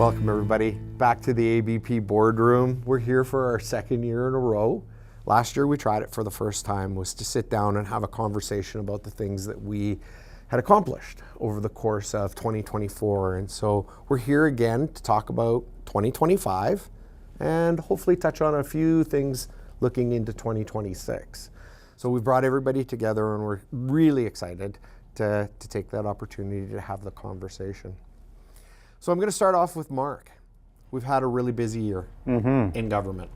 Welcome everybody back to the ABP boardroom. We're here for our second year in a row. Last year we tried it for the first time, was to sit down and have a conversation about the things that we had accomplished over the course of 2024. And so we're here again to talk about 2025 and hopefully touch on a few things looking into 2026. So we've brought everybody together and we're really excited to take that opportunity to have the conversation. So I'm going to start off with Mark. We've had a really busy year in government.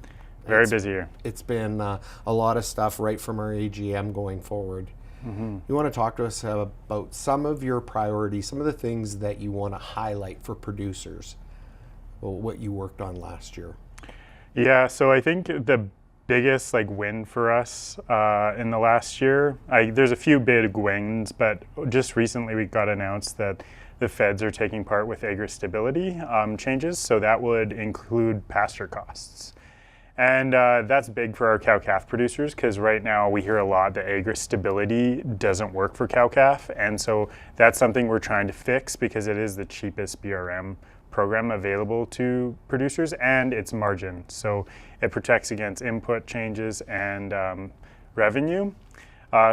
Very busy year. It's been a lot of stuff right from our AGM going forward. You want to talk to us about some of your priorities, some of the things that you want to highlight for producers, what you worked on last year? Yeah, so I think the biggest win for us in the last year, there's a few big wins, but just recently we got announced that the feds are taking part with agri-stability changes, so that would include pasture costs. And that's big for our cow-calf producers because right now we hear a lot that agri-stability doesn't work for cow-calf, and so that's something we're trying to fix because it is the cheapest BRM program available to producers and it's margin, so it protects against input changes and revenue.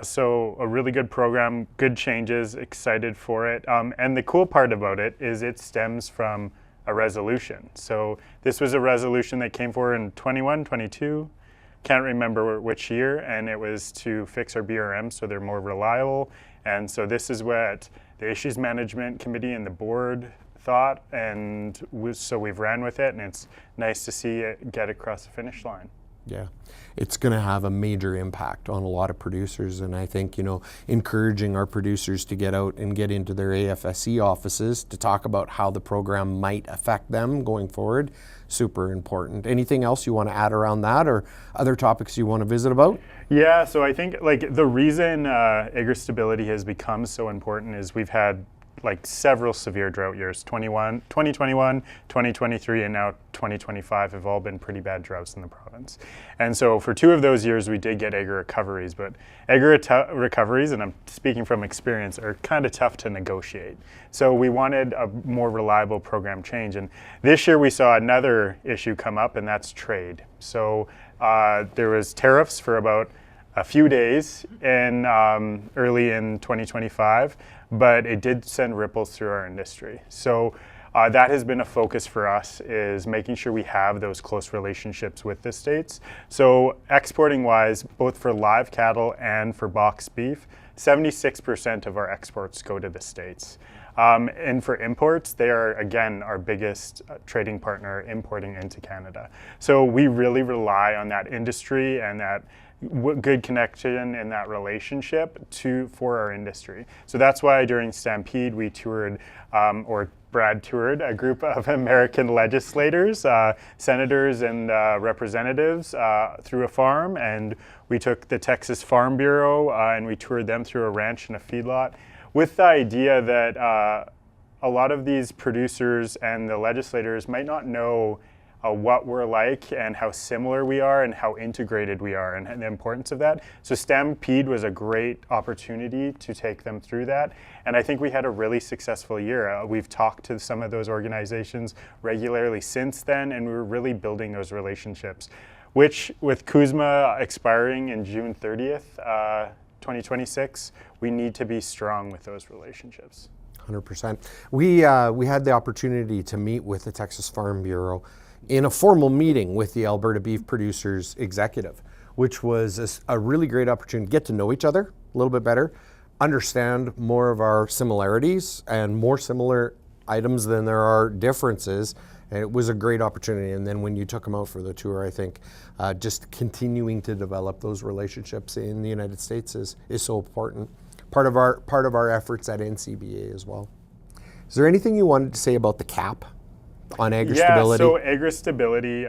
So a really good program, good changes, excited for it. And the cool part about it is it stems from a resolution. So this was a resolution that came forward in 21, 22, can't remember which year, and it was to fix our BRM so they're more reliable. And so this is what the Issues Management Committee and the board thought, and so we've ran with it, and it's nice to see it get across the finish line. Yeah, it's going to have a major impact on a lot of producers, and I think, encouraging our producers to get out and get into their AFSC offices to talk about how the program might affect them going forward, super important. Anything else you want to add around that or other topics you want to visit about? Yeah, so I think the reason agri-stability has become so important is we've had several severe drought years. 2021, 2023, and now 2025 have all been pretty bad droughts in the province. And so for 2 of those years, we did get agri-recoveries, but agri-recoveries, and I'm speaking from experience, are kind of tough to negotiate. So we wanted a more reliable program change. And this year we saw another issue come up, and that's trade. So there was tariffs for about a few days in early in 2025, but it did send ripples through our industry. So that has been a focus for us, is making sure we have those close relationships with the states. So exporting wise, both for live cattle and for boxed beef, 76% of our exports go to the states. And for imports, they are, again, our biggest trading partner importing into Canada. So we really rely on that industry and that good connection and that relationship for our industry. So that's why during Stampede we toured, or Brad toured, a group of American legislators, senators and representatives through a farm, and we took the Texas Farm Bureau and we toured them through a ranch and a feedlot with the idea that a lot of these producers and the legislators might not know what we're like and how similar we are and how integrated we are and the importance of that. So Stampede was a great opportunity to take them through that. And I think we had a really successful year. We've talked to some of those organizations regularly since then, and we were really building those relationships, which with CUSMA expiring in June 30th, 2026, we need to be strong with those relationships. 100%. We had the opportunity to meet with the Texas Farm Bureau in a formal meeting with the Alberta Beef Producers executive, which was a really great opportunity to get to know each other a little bit better, understand more of our similarities and more similar items than there are differences. And it was a great opportunity. And then when you took them out for the tour, I think just continuing to develop those relationships in the United States is so important. Part of our efforts at NCBA as well. Is there anything you wanted to say about the cap on agri-stability? Yeah, so agri-stability,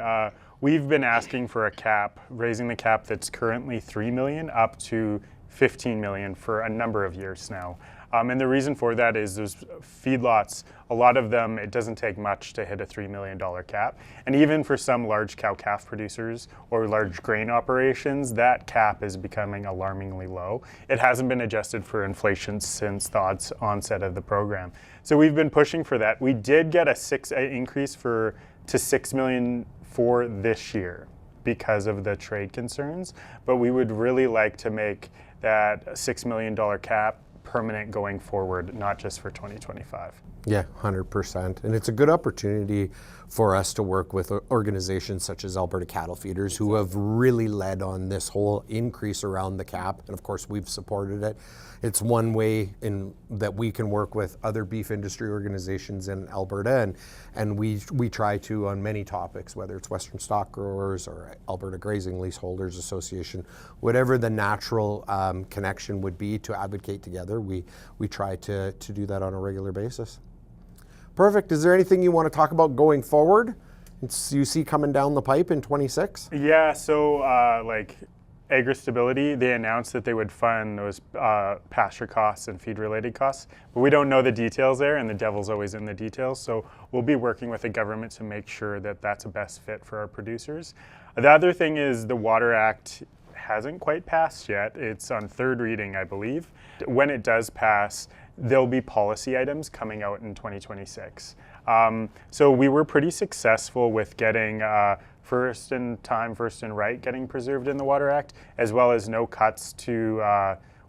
we've been asking for a cap, raising the cap that's currently $3 million up to 15 million for a number of years now. And the reason for that is those feedlots, a lot of them, it doesn't take much to hit a $3 million cap. And even for some large cow-calf producers or large grain operations, that cap is becoming alarmingly low. It hasn't been adjusted for inflation since the onset of the program. So we've been pushing for that. We did get an increase to 6 million for this year because of the trade concerns, but we would really like to make that $6 million cap permanent going forward, not just for 2025. Yeah, 100%. And it's a good opportunity for us to work with organizations such as Alberta Cattle Feeders, who have really led on this whole increase around the cap. And of course, we've supported it. It's one way that we can work with other beef industry organizations in Alberta. And we try to on many topics, whether it's Western Stock Growers or Alberta Grazing Leaseholders Association, whatever the natural connection would be to advocate together, we try to do that on a regular basis. Perfect. Is there anything you want to talk about going forward? You see coming down the pipe in 26? Yeah, so like agri-stability, they announced that they would fund those pasture costs and feed-related costs, but we don't know the details there, and the devil's always in the details. So we'll be working with the government to make sure that that's a best fit for our producers. The other thing is the Water Act hasn't quite passed yet. It's on third reading, I believe. When it does pass, there'll be policy items coming out in 2026. So we were pretty successful with getting first in time, first in right getting preserved in the Water Act, as well as no cuts to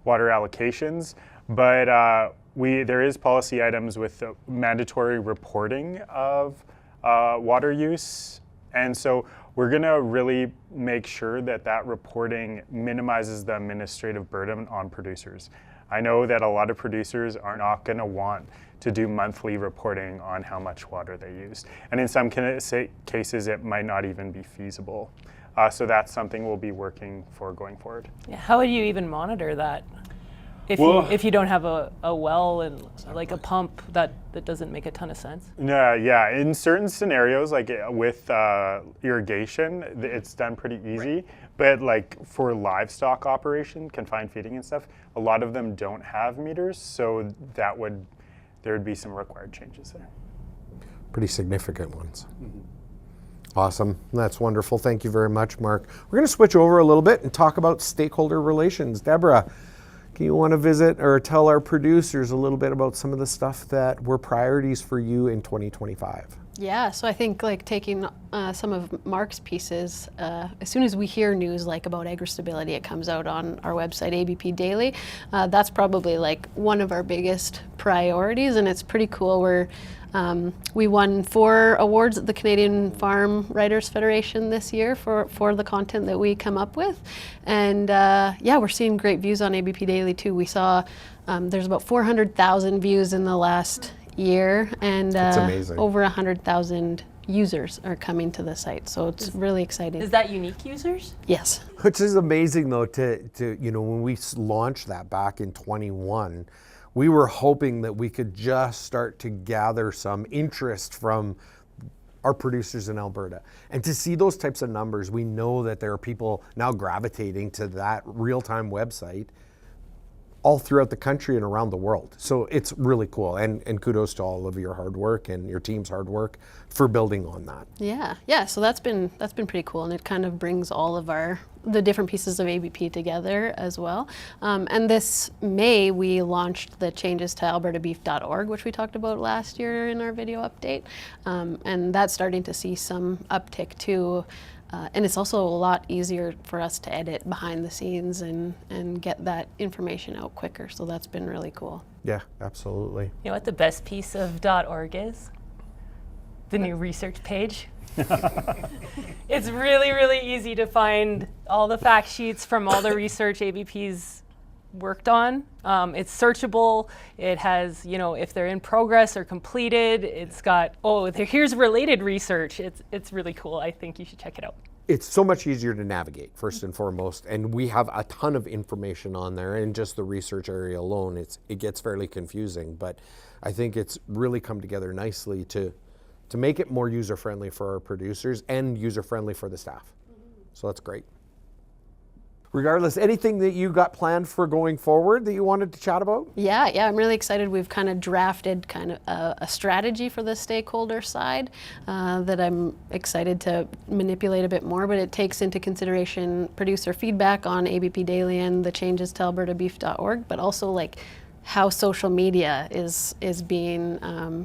water allocations. But there is policy items with mandatory reporting of water use. And so we're going to really make sure that that reporting minimizes the administrative burden on producers. I know that a lot of producers are not going to want to do monthly reporting on how much water they used. And in some cases, it might not even be feasible. So that's something we'll be working for going forward. Yeah, how would you even monitor that? If you don't have a well and like a pump, that doesn't make a ton of sense. Yeah. In certain scenarios, like with irrigation, it's done pretty easy. But like for livestock operation, confined feeding and stuff, a lot of them don't have meters, so there would be some required changes there. Pretty significant ones. Mm-hmm. Awesome. That's wonderful. Thank you very much, Mark. We're going to switch over a little bit and talk about stakeholder relations. Deborah, do you want to visit or tell our producers a little bit about some of the stuff that were priorities for you in 2025? Yeah, so I think like taking some of Mark's pieces, as soon as we hear news like about agri-stability, it comes out on our website, ABP Daily. That's probably like one of our biggest priorities, and it's pretty cool. We won 4 awards at the Canadian Farm Writers Federation this year for the content that we come up with. And yeah, we're seeing great views on ABP Daily too. We saw there's about 400,000 views in the last year, and over 100,000 users are coming to the site. So it's really exciting. Is that unique users? Yes. Which is amazing though, to when we launched that back in 21, we were hoping that we could just start to gather some interest from our producers in Alberta. And to see those types of numbers, we know that there are people now gravitating to that real-time website all throughout the country and around the world. So it's really cool. And kudos to all of your hard work and your team's hard work for building on that. Yeah. So that's been pretty cool, and it kind of brings all of the different pieces of ABP together as well. And this May, we launched the changes to albertabeef.org, which we talked about last year in our video update. And that's starting to see some uptick too. And it's also a lot easier for us to edit behind the scenes and get that information out quicker. So that's been really cool. Yeah, absolutely. You know what the best piece of .org is? The new research page. It's really, really easy to find all the fact sheets from all the research ABP's worked on. It's searchable. It has, if they're in progress or completed, it's got, here's related research. It's really cool. I think you should check it out. It's so much easier to navigate, first and foremost, and we have a ton of information on there. In just the research area alone, it gets fairly confusing, but I think it's really come together nicely to make it more user-friendly for our producers and user-friendly for the staff. So that's great. regardless, anything that you got planned for going forward that you wanted to chat about? Yeah, I'm really excited. We've kind of drafted kind of a strategy for the stakeholder side that I'm excited to manipulate a bit more, but it takes into consideration producer feedback on ABP Daily and the changes to albertabeef.org, but also like how social media is being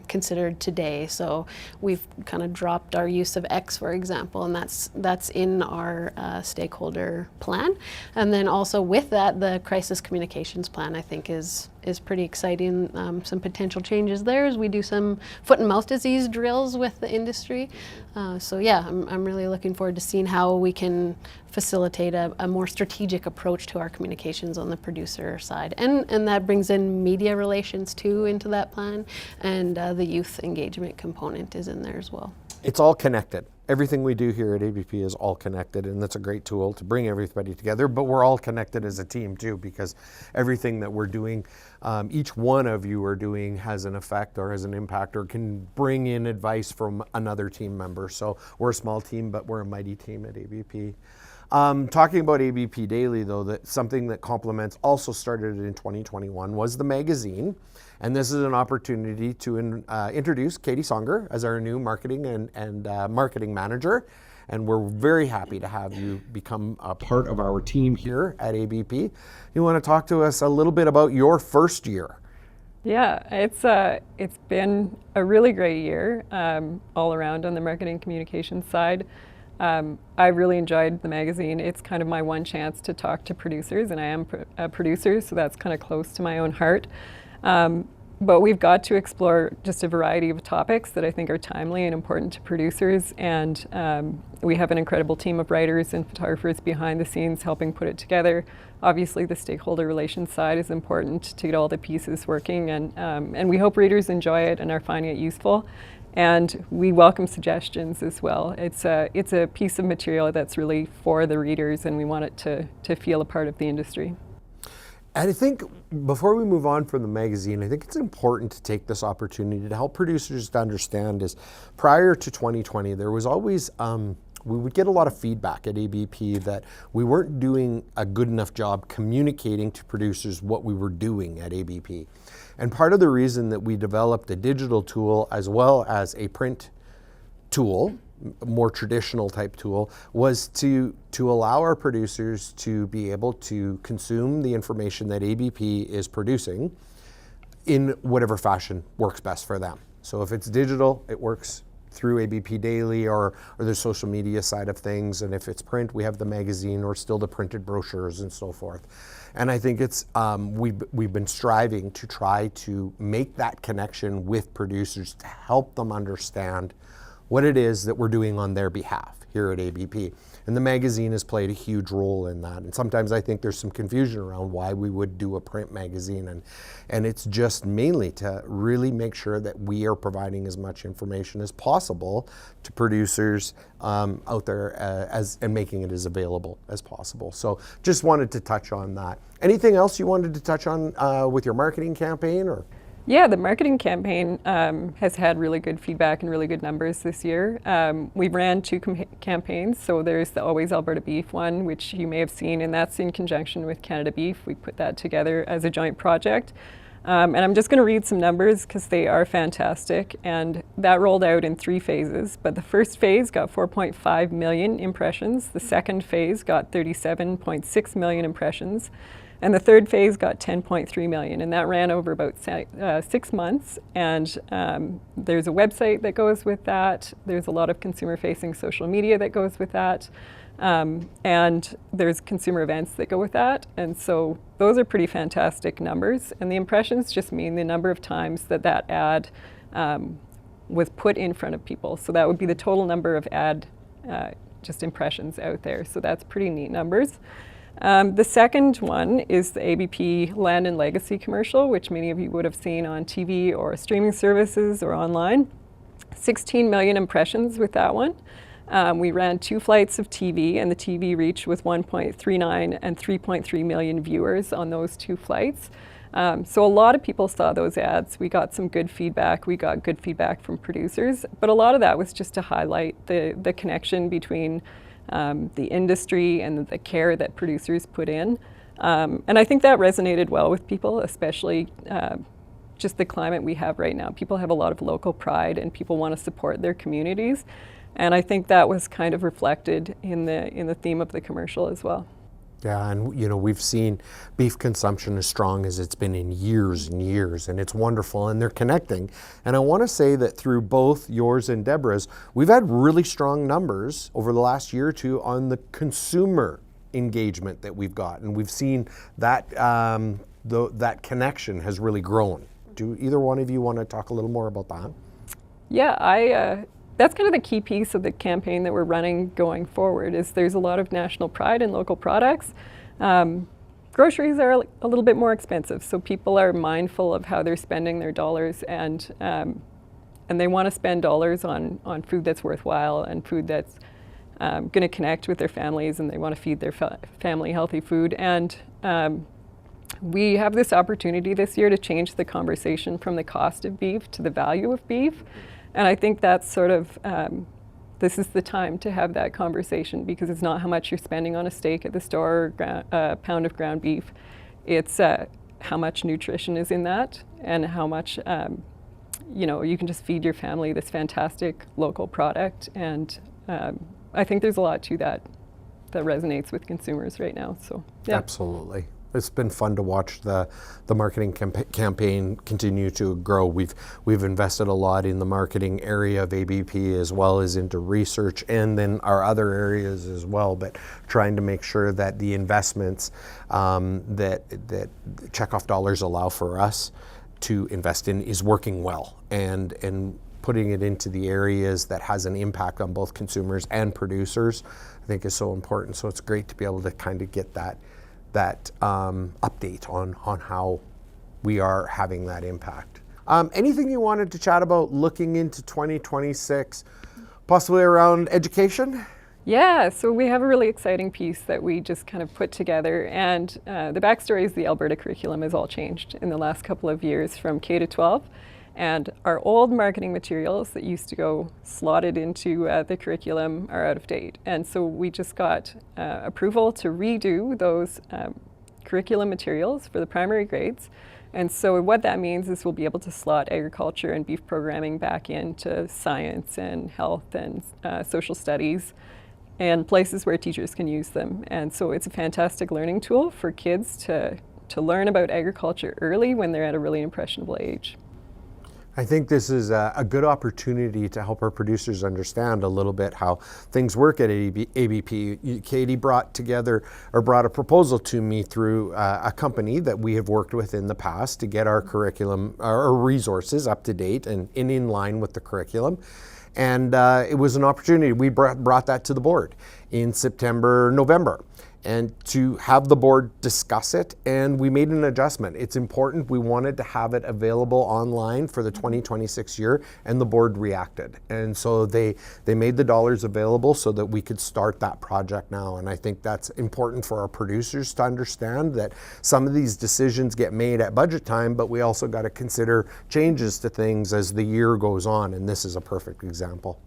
considered today. So we've kind of dropped our use of X, for example, and that's in our stakeholder plan. And then also with that, the crisis communications plan, I think, is pretty exciting. Some potential changes there as we do some foot and mouth disease drills with the industry. So yeah, I'm really looking forward to seeing how we can facilitate a more strategic approach to our communications on the producer side. And that brings in media relations too into that plan, and the youth engagement component is in there as well. It's all connected. Everything we do here at ABP is all connected, and that's a great tool to bring everybody together, but we're all connected as a team too, because everything that we're doing, each one of you are doing has an effect or has an impact or can bring in advice from another team member. So we're a small team, but we're a mighty team at ABP. Talking about ABP Daily though, that something that complements also started in 2021 was the magazine. And this is an opportunity to introduce Katie Songer as our new marketing and marketing manager. And we're very happy to have you become a part of our team here at ABP. You want to talk to us a little bit about your first year? Yeah, it's been a really great year all around on the marketing communications side. I really enjoyed the magazine. It's kind of my one chance to talk to producers, and I am a producer, so that's kind of close to my own heart. But we've got to explore just a variety of topics that I think are timely and important to producers, and we have an incredible team of writers and photographers behind the scenes helping put it together. Obviously, the stakeholder relations side is important to get all the pieces working, and we hope readers enjoy it and are finding it useful. And we welcome suggestions as well. It's a piece of material that's really for the readers, and we want it to feel a part of the industry. And I think before we move on from the magazine, I think it's important to take this opportunity to help producers to understand is prior to 2020, there was always, we would get a lot of feedback at ABP that we weren't doing a good enough job communicating to producers what we were doing at ABP. And part of the reason that we developed a digital tool as well as a print tool, a more traditional type tool, was to allow our producers to be able to consume the information that ABP is producing in whatever fashion works best for them. So if it's digital, it works through ABP Daily or the social media side of things. And if it's print, we have the magazine or still the printed brochures and so forth. And I think it's we've been striving to try to make that connection with producers to help them understand what it is that we're doing on their behalf here at ABP. And the magazine has played a huge role in that. And sometimes I think there's some confusion around why we would do a print magazine. And it's just mainly to really make sure that we are providing as much information as possible to producers out there and making it as available as possible. So just wanted to touch on that. Anything else you wanted to touch on with your marketing campaign? Or? Yeah, the marketing campaign has had really good feedback and really good numbers this year. We ran two campaigns, so there's the Always Alberta Beef one, which you may have seen, and that's in conjunction with Canada Beef. We put that together as a joint project. And I'm just going to read some numbers because they are fantastic, and that rolled out in 3 phases. But the first phase got 4.5 million impressions, the second phase got 37.6 million impressions, and the third phase got 10.3 million, and that ran over about 6 months. And there's a website that goes with that. There's a lot of consumer-facing social media that goes with that. And there's consumer events that go with that. And so those are pretty fantastic numbers. And the impressions just mean the number of times that that ad was put in front of people. So that would be the total number of ad just impressions out there. So that's pretty neat numbers. The second one is the ABP Land and Legacy commercial, which many of you would have seen on TV or streaming services or online. 16 million impressions with that one. We ran 2 flights of TV, and the TV reach was 1.39 and 3.3 million viewers on those 2 flights. So a lot of people saw those ads. We got some good feedback. We got good feedback from producers, but a lot of that was just to highlight the connection between the industry and the care that producers put in. And I think that resonated well with people, especially just the climate we have right now. People have a lot of local pride and people want to support their communities. And I think that was kind of reflected in the theme of the commercial as well. Yeah, and we've seen beef consumption as strong as it's been in years and years, and it's wonderful, and they're connecting. And I want to say that through both yours and Deborah's, we've had really strong numbers over the last year or two on the consumer engagement that we've got, and we've seen that that connection has really grown. Do either one of you want to talk a little more about that? Yeah, that's kind of the key piece of the campaign that we're running going forward. Is there's a lot of national pride in local products. Groceries are a little bit more expensive, so people are mindful of how they're spending their dollars, and they want to spend dollars on food that's worthwhile and food that's going to connect with their families, and they want to feed their family healthy food. And we have this opportunity this year to change the conversation from the cost of beef to the value of beef. And I think that's sort of, this is the time to have that conversation, because it's not how much you're spending on a steak at the store or a pound of ground beef. It's how much nutrition is in that, and how much, you can just feed your family this fantastic local product. And I think there's a lot to that resonates with consumers right now. So yeah. Absolutely. It's been fun to watch the marketing campaign continue to grow. We've invested a lot in the marketing area of ABP, as well as into research, and then our other areas as well, but trying to make sure that the investments that checkoff dollars allow for us to invest in is working well, and putting it into the areas that has an impact on both consumers and producers, I think is so important. So it's great to be able to kind of get that update on how we are having that impact. Anything you wanted to chat about looking into 2026, possibly around education? Yeah, so we have a really exciting piece that we just kind of put together, and the backstory is the Alberta curriculum has all changed in the last couple of years from K to 12. And our old marketing materials that used to go slotted into the curriculum are out of date. And so we just got approval to redo those curriculum materials for the primary grades. And so what that means is we'll be able to slot agriculture and beef programming back into science and health and social studies, and places where teachers can use them. And so it's a fantastic learning tool for kids to learn about agriculture early when they're at a really impressionable age. I think this is a good opportunity to help our producers understand a little bit how things work at ABP. Katie brought a proposal to me through a company that we have worked with in the past to get our curriculum, our resources up to date and in line with the curriculum. And it was an opportunity. We brought that to the board in September, November, and to have the board discuss it, and we made an adjustment. It's important. We wanted to have it available online for the 2026 year, and the board reacted. And so they made the dollars available so that we could start that project now. And I think that's important for our producers to understand that some of these decisions get made at budget time, but we also got to consider changes to things as the year goes on, and this is a perfect example.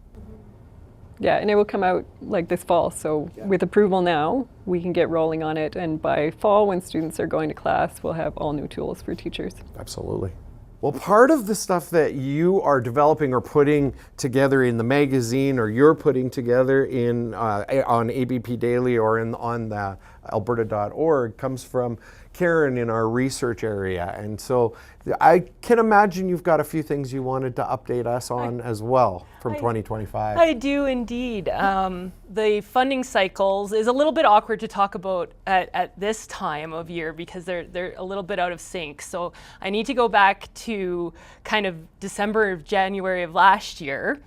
Yeah, and it will come out like this fall. So with approval now, we can get rolling on it. And by fall, when students are going to class, we'll have all new tools for teachers. Absolutely. Well, part of the stuff that you are developing or putting together in the magazine, or you're putting together on ABP Daily or on the alberta.org, comes from Karen in our research area. And so I can imagine you've got a few things you wanted to update us on as well from 2025. I do indeed. The funding cycles is a little bit awkward to talk about at this time of year because they're a little bit out of sync. So I need to go back to kind of December, January of last year,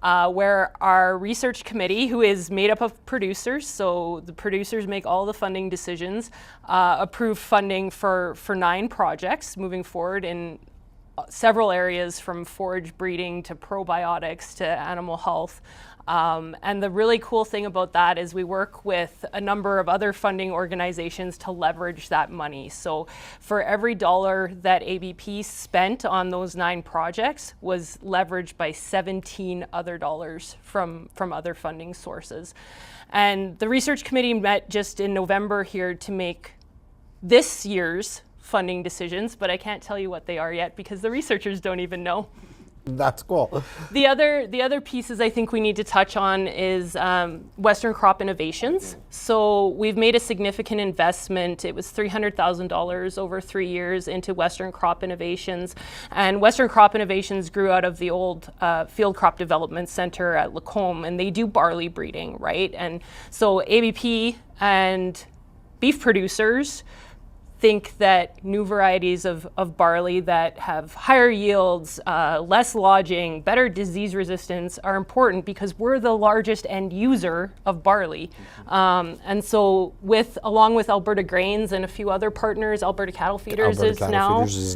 where our research committee, who is made up of producers, so the producers make all the funding decisions, approved funding for 9 projects moving forward in several areas, from forage breeding to probiotics to animal health. And the really cool thing about that is we work with a number of other funding organizations to leverage that money. So for every dollar that ABP spent on those 9 projects was leveraged by 17 other dollars from other funding sources. And the research committee met just in November here to make this year's funding decisions, but I can't tell you what they are yet because the researchers don't even know. That's cool. The other pieces I think we need to touch on is Western Crop Innovations. So we've made a significant investment. It was $300,000 over 3 years into Western Crop Innovations. And Western Crop Innovations grew out of the old Field Crop Development Center at Lacombe, and they do barley breeding, right? And so ABP and beef producers think that new varieties of barley that have higher yields, less lodging, better disease resistance are important because we're the largest end user of barley. And so along with Alberta Grains and a few other partners, Alberta Cattle Feeders is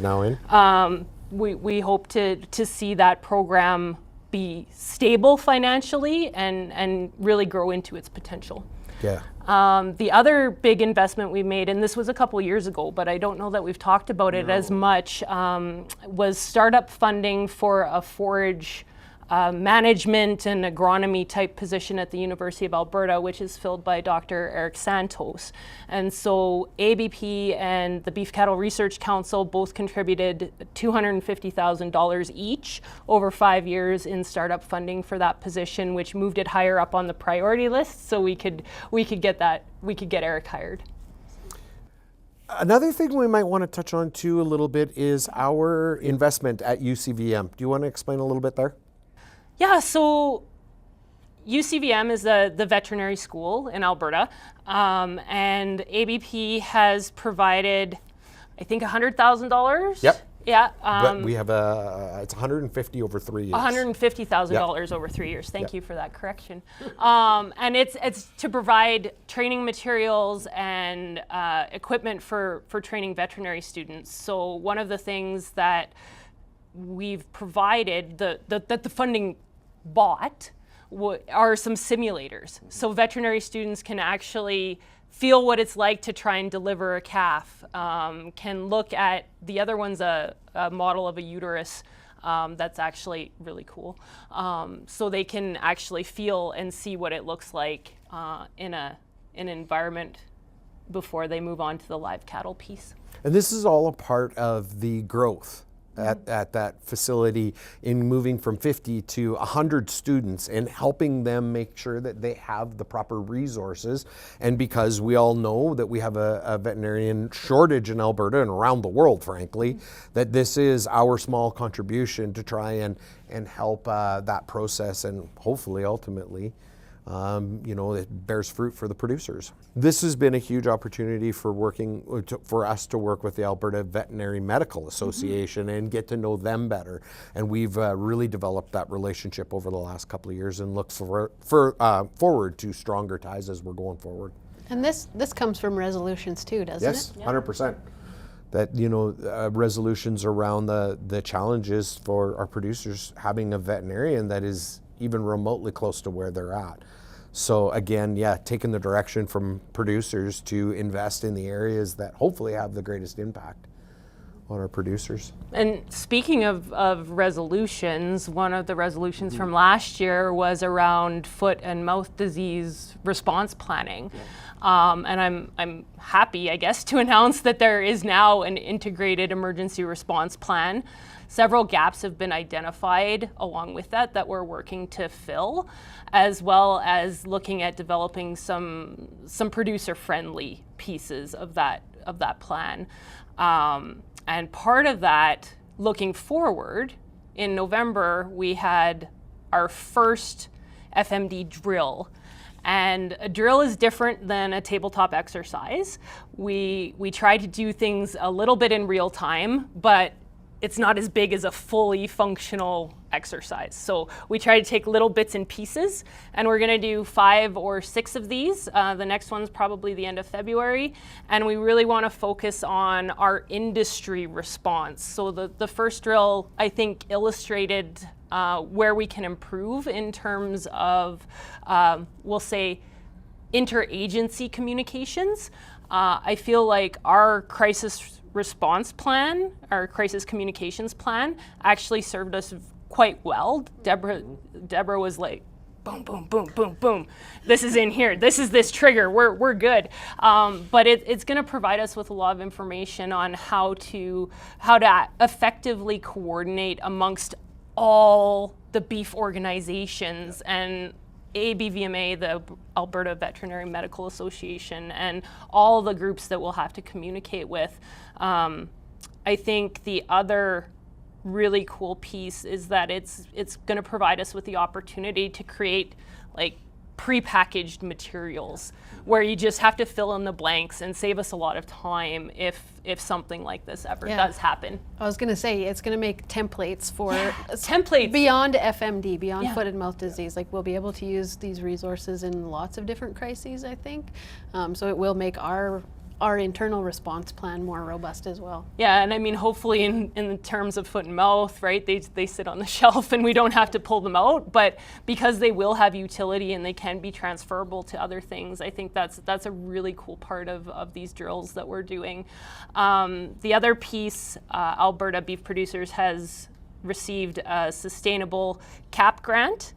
now in. We hope to see that program be stable financially and really grow into its potential. Yeah. The other big investment we made, and this was a couple years ago, but I don't know that we've talked about it as much, was startup funding for a forage management and agronomy type position at the University of Alberta, which is filled by Dr. Eric Santos. And so ABP and the Beef Cattle Research Council both contributed $250,000 each over 5 years in startup funding for that position, which moved it higher up on the priority list so we could get Eric hired. Another thing we might want to touch on too a little bit is our investment at UCVM. Do you want to explain a little bit there? Yeah, so UCVM is the veterinary school in Alberta, and ABP has provided, I think, $100,000. Yep. Yeah. But we have it's $150 over 3 years. $150,000 over 3 years. Thank you for that correction. And it's to provide training materials and equipment for training veterinary students. So one of the things that we've provided that the funding bought are some simulators. So veterinary students can actually feel what it's like to try and deliver a calf, can look at, the other one's a model of a uterus that's actually really cool. So they can actually feel and see what it looks like in an environment before they move on to the live cattle piece. And this is all a part of the growth at that facility in moving from 50 to 100 students and helping them make sure that they have the proper resources. And because we all know that we have a veterinarian shortage in Alberta and around the world, frankly, that this is our small contribution to try and help that process and hopefully ultimately it bears fruit for the producers. This has been a huge opportunity for us to work with the Alberta Veterinary Medical Association and get to know them better. And we've really developed that relationship over the last couple of years and look forward to stronger ties as we're going forward. And this comes from resolutions too, doesn't it? Yes, 100%. That, resolutions around the challenges for our producers having a veterinarian that is even remotely close to where they're at. So again, taking the direction from producers to invest in the areas that hopefully have the greatest impact on our producers. And speaking of resolutions, one of the resolutions from last year was around foot and mouth disease response planning. And I'm happy, I guess, to announce that there is now an integrated emergency response plan. Several gaps have been identified along with that we're working to fill, as well as looking at developing some producer-friendly pieces of that plan. And part of that, looking forward, in November we had our first FMD drill. And a drill is different than a tabletop exercise. We try to do things a little bit in real time, but it's not as big as a fully functional exercise. So we try to take little bits and pieces, and we're gonna do 5 or 6 of these. The next one's probably the end of February, and we really wanna focus on our industry response. So the first drill, I think, illustrated where we can improve in terms of, we'll say, interagency communications. I feel like our crisis response plan, our crisis communications plan, actually served us quite well. Deborah was like boom, boom, boom, boom, boom. This is in here. This is this trigger. We're good. But it's going to provide us with a lot of information on how to effectively coordinate amongst all the beef organizations and ABVMA, the Alberta Veterinary Medical Association, and all the groups that we'll have to communicate with. I think the other really cool piece is that it's going to provide us with the opportunity to create like prepackaged materials where you just have to fill in the blanks and save us a lot of time if something like this ever does happen. I was going to say it's going to make templates for templates beyond FMD, beyond Yeah. foot and mouth disease. Like we'll be able to use these resources in lots of different crises, I think. So it will make our internal response plan more robust as well. Yeah, and I mean, hopefully in terms of foot and mouth, right, they sit on the shelf and we don't have to pull them out, but because they will have utility and they can be transferable to other things, I think that's a really cool part of these drills that we're doing. The other piece, Alberta Beef Producers has received a sustainable CAP grant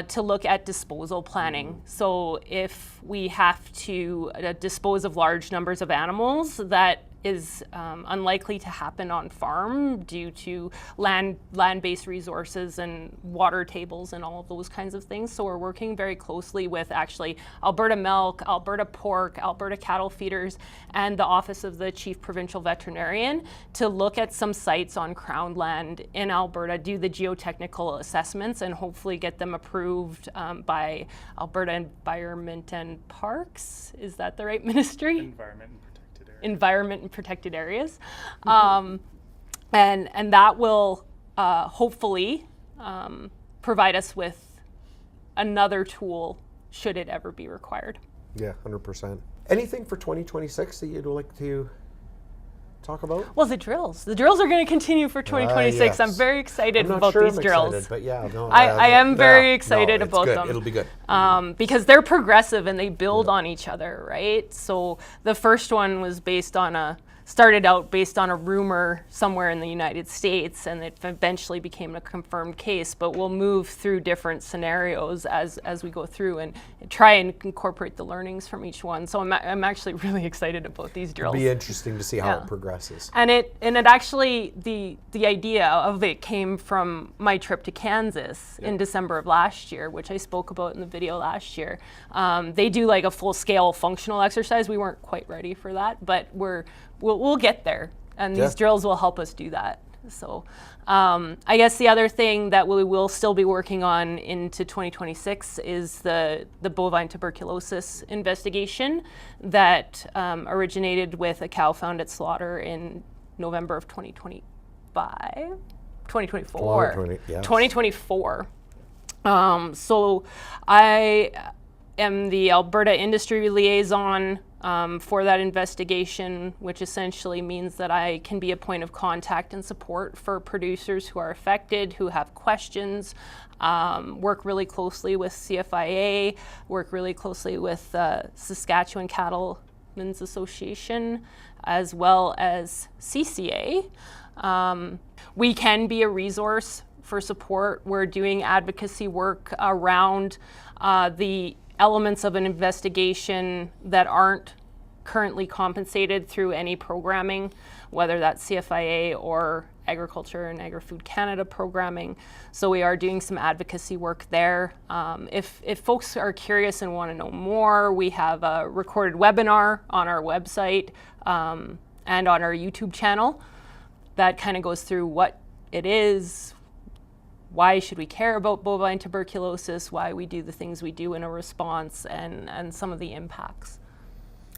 to look at disposal planning. So if we have to dispose of large numbers of animals, that is unlikely to happen on farm due to land-based resources and water tables and all of those kinds of things. So we're working very closely with actually Alberta Milk, Alberta Pork, Alberta Cattle Feeders, and the Office of the Chief Provincial Veterinarian to look at some sites on Crown land in Alberta, do the geotechnical assessments, and hopefully get them approved by Alberta Environment and Parks. Is that the right ministry? Environment and protected areas. And that will hopefully provide us with another tool should it ever be required. Yeah, 100%. Anything for 2026 that you'd like to talk about? Well, the drills. The drills are going to continue for 2026. Yes. I'm very excited I'm not about sure these I'm drills. excited, but yeah, no, I am very no, excited it's about good. them. It'll be good. Because they're progressive and they build on each other, right? So the first one was started out based on a rumor somewhere in the United States, and it eventually became a confirmed case, but we'll move through different scenarios as we go through and try and incorporate the learnings from each one. So I'm actually really excited about these drills. It'll be interesting to see how it progresses. And it actually, the idea of it came from my trip to Kansas in December of last year, which I spoke about in the video last year. They do like a full-scale functional exercise. We weren't quite ready for that, but we'll get there, and these drills will help us do that. So I guess the other thing that we will still be working on into 2026 is the bovine tuberculosis investigation that originated with a cow found at slaughter in November of 2024. 2024. So I am the Alberta industry liaison for that investigation, which essentially means that I can be a point of contact and support for producers who are affected, who have questions, work really closely with CFIA, work really closely with Saskatchewan Cattlemen's Association, as well as CCA. We can be a resource for support. We're doing advocacy work around the elements of an investigation that aren't currently compensated through any programming, whether that's CFIA or Agriculture and Agri-Food Canada programming. So we are doing some advocacy work there. If folks are curious and want to know more, we have a recorded webinar on our website and on our YouTube channel that kind of goes through what it is, why should we care about bovine tuberculosis, why we do the things we do in a response, and some of the impacts.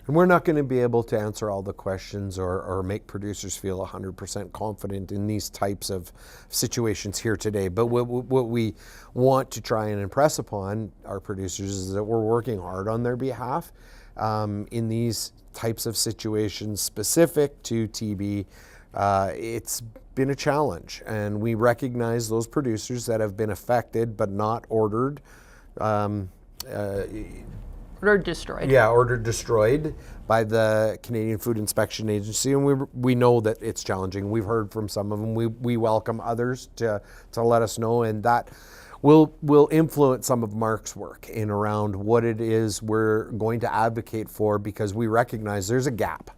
And we're not going to be able to answer all the questions or make producers feel 100% confident in these types of situations here today. But what we want to try and impress upon our producers is that we're working hard on their behalf in these types of situations specific to TB. It's been a challenge, and we recognize those producers that have been affected but not ordered. Ordered destroyed. Yeah, ordered destroyed by the Canadian Food Inspection Agency, and we know that it's challenging. We've heard from some of them. We welcome others to let us know, and that will influence some of Mark's work in around what it is we're going to advocate for, because we recognize there's a gap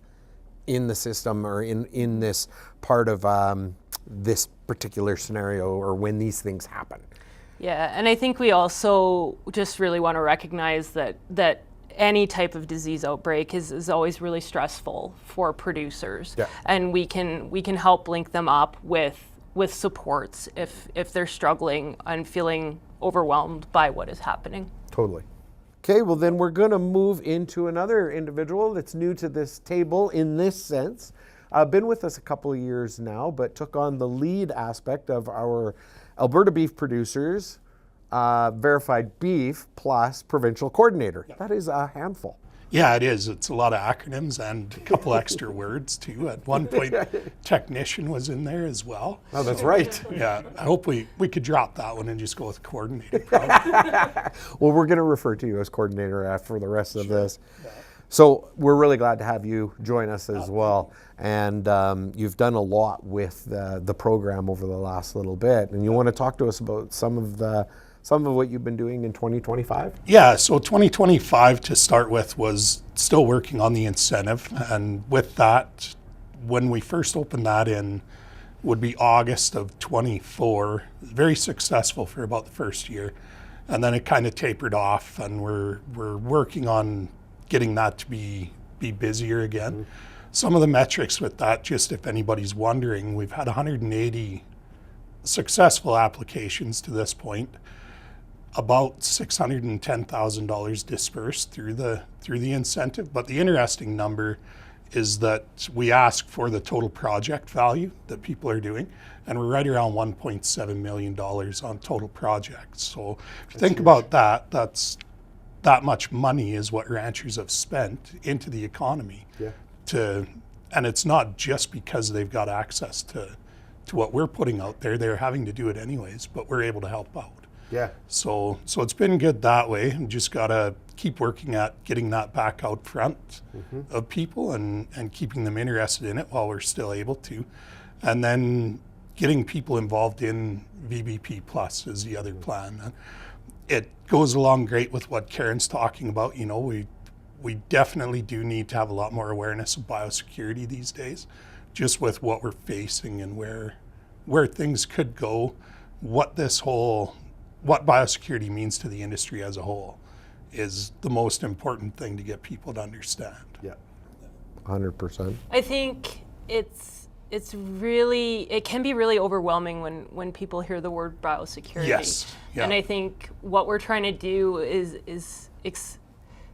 in the system, or in this part of this particular scenario, or when these things happen. Yeah, and I think we also just really want to recognize that any type of disease outbreak is always really stressful for producers. Yeah. And we can help link them up with supports if they're struggling and feeling overwhelmed by what is happening. Totally. Okay, well then we're going to move into another individual that's new to this table in this sense. Been with us a couple of years now, but took on the lead aspect of our Alberta Beef Producers Verified Beef Plus Provincial Coordinator. Yep. That is a handful. Yeah, it is. It's a lot of acronyms and a couple extra words too. At one point, technician was in there as well. Oh, that's right. Yeah, I hope we could drop that one and just go with coordinator. Probably. Well, we're going to refer to you as coordinator for the rest of this. Yeah. So we're really glad to have you join us as well. And you've done a lot with the program over the last little bit. And you want to talk to us about some of what you've been doing in 2025? Yeah, so 2025 to start with was still working on the incentive. And with that, when we first opened that in, would be August of 24, very successful for about the first year. And then it kind of tapered off, and we're working on getting that to be busier again. Mm-hmm. Some of the metrics with that, just if anybody's wondering, we've had 180 successful applications to this point. About $610,000 dispersed through the incentive. But the interesting number is that we ask for the total project value that people are doing, and we're right around $1.7 million on total projects. So if you think about that, that's that much money is what ranchers have spent into the economy. Yeah. And it's not just because they've got access to what we're putting out there. They're having to do it anyways, but we're able to help out. Yeah. So it's been good that way. We just got to keep working at getting that back out front of people and keeping them interested in it while we're still able to. And then getting people involved in VBP Plus is the other plan. And it goes along great with what Karen's talking about. You know, we definitely do need to have a lot more awareness of biosecurity these days, just with what we're facing and where things could go, what biosecurity means to the industry as a whole is the most important thing to get people to understand. Yeah, 100%. I think it can be really overwhelming when people hear the word biosecurity. Yes. Yeah. And I think what we're trying to do is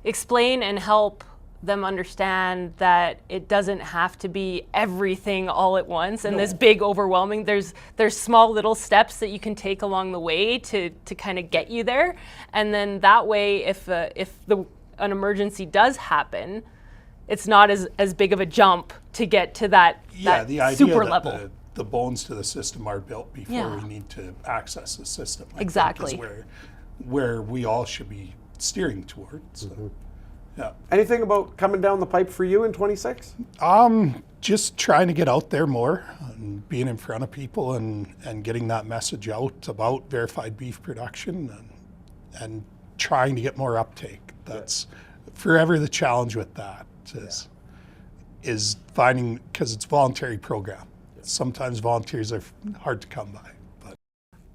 explain and help them understand that it doesn't have to be everything all at once and this big overwhelming. There's small little steps that you can take along the way to kind of get you there, and then that way if an emergency does happen, it's not as big of a jump to get to that the idea super that level. The bones to the system are built before we need to access the system. Exactly. Is where we all should be steering towards. Yeah. Anything about coming down the pipe for you in 26? Just trying to get out there more and being in front of people and getting that message out about verified beef production and trying to get more uptake. That's forever the challenge with that is finding, because it's a voluntary program. Sometimes volunteers are hard to come by. But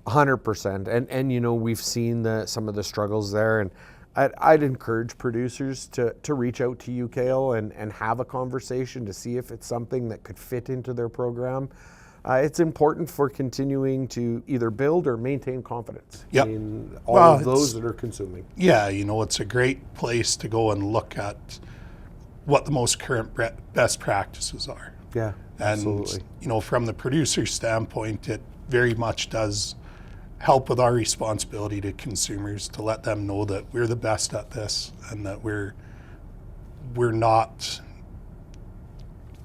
100%. And you know, we've seen some of the struggles there, and I'd encourage producers to reach out to you, Kale, and have a conversation to see if it's something that could fit into their program. It's important for continuing to either build or maintain confidence in all of those that are consuming. Yeah, you know, it's a great place to go and look at what the most current best practices are. Yeah, and, absolutely. You know, from the producer standpoint, it very much does help with our responsibility to consumers to let them know that we're the best at this and that we're not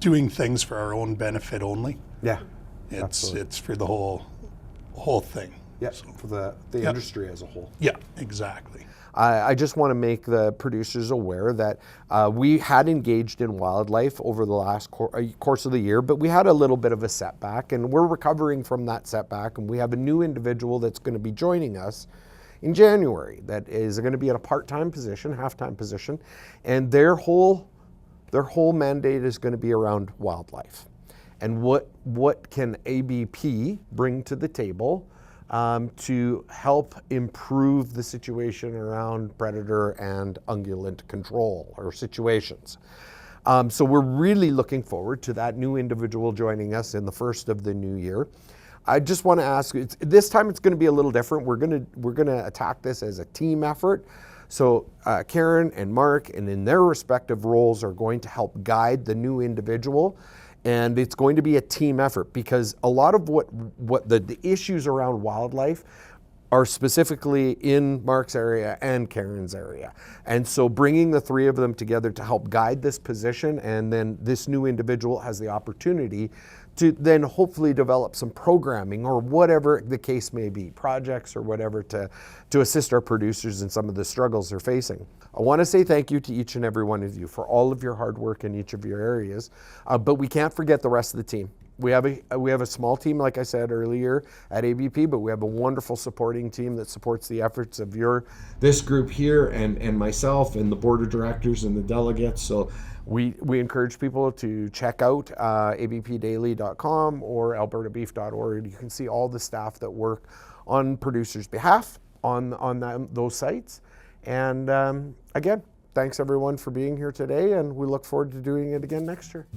doing things for our own benefit only. Yeah, it's for the whole thing. Yeah, for the industry as a whole. Yeah, exactly. I just want to make the producers aware that we had engaged in wildlife over the last course of the year, but we had a little bit of a setback, and we're recovering from that setback, and we have a new individual that's going to be joining us in January that is going to be in a part-time position, half-time position, and their whole mandate is going to be around wildlife. And what can ABP bring to the table to help improve the situation around predator and ungulate control or situations. So we're really looking forward to that new individual joining us in the first of the new year. I just want to ask, this time it's going to be a little different. We're going to attack this as a team effort. So Karen and Mark, and in their respective roles, are going to help guide the new individual. And it's going to be a team effort, because a lot of what the issues around wildlife are specifically in Mark's area and Karen's area. And so bringing the three of them together to help guide this position, and then this new individual has the opportunity to then hopefully develop some programming or whatever the case may be, projects or whatever, to assist our producers in some of the struggles they're facing. I want to say thank you to each and every one of you for all of your hard work in each of your areas, but we can't forget the rest of the team. We have a small team, like I said earlier, at ABP, but we have a wonderful supporting team that supports the efforts of this group here and myself and the board of directors and the delegates. So we encourage people to check out abpdaily.com or albertabeef.org. You can see all the staff that work on producers' behalf on those sites. And again, thanks everyone for being here today, and we look forward to doing it again next year.